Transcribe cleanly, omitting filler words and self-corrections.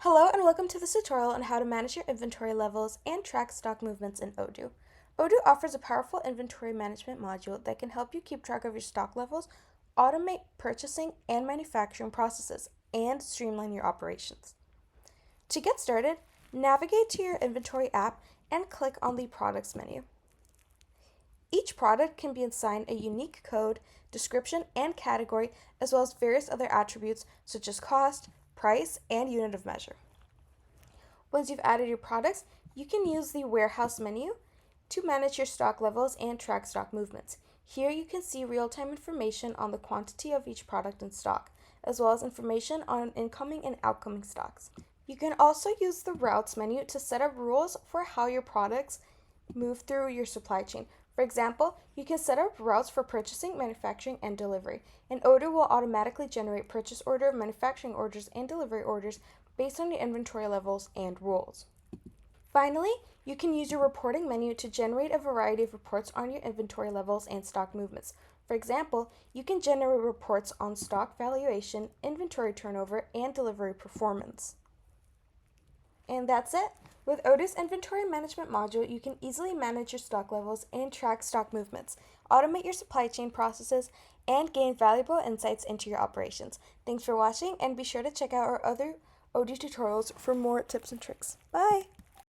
Hello and welcome to this tutorial on how to manage your inventory levels and track stock movements in Odoo. Odoo offers a powerful inventory management module that can help you keep track of your stock levels, automate purchasing and manufacturing processes, and streamline your operations. To get started, navigate to your inventory app and click on the Products menu. Each product can be assigned a unique code, description, and category, as well as various other attributes such as cost, price, and unit of measure. Once you've added your products, you can use the Warehouse menu to manage your stock levels and track stock movements. Here you can see real-time information on the quantity of each product in stock, as well as information on incoming and outgoing stocks. You can also use the Routes menu to set up rules for how your products move through your supply chain. For example, you can set up routes for purchasing, manufacturing, and delivery, and Odoo will automatically generate purchase order, manufacturing orders, and delivery orders based on your inventory levels and rules. Finally, you can use your Reporting menu to generate a variety of reports on your inventory levels and stock movements. For example, you can generate reports on stock valuation, inventory turnover, and delivery performance. And that's it. With Odoo's inventory management module, you can easily manage your stock levels and track stock movements, automate your supply chain processes, and gain valuable insights into your operations. Thanks for watching, and be sure to check out our other Odoo tutorials for more tips and tricks. Bye!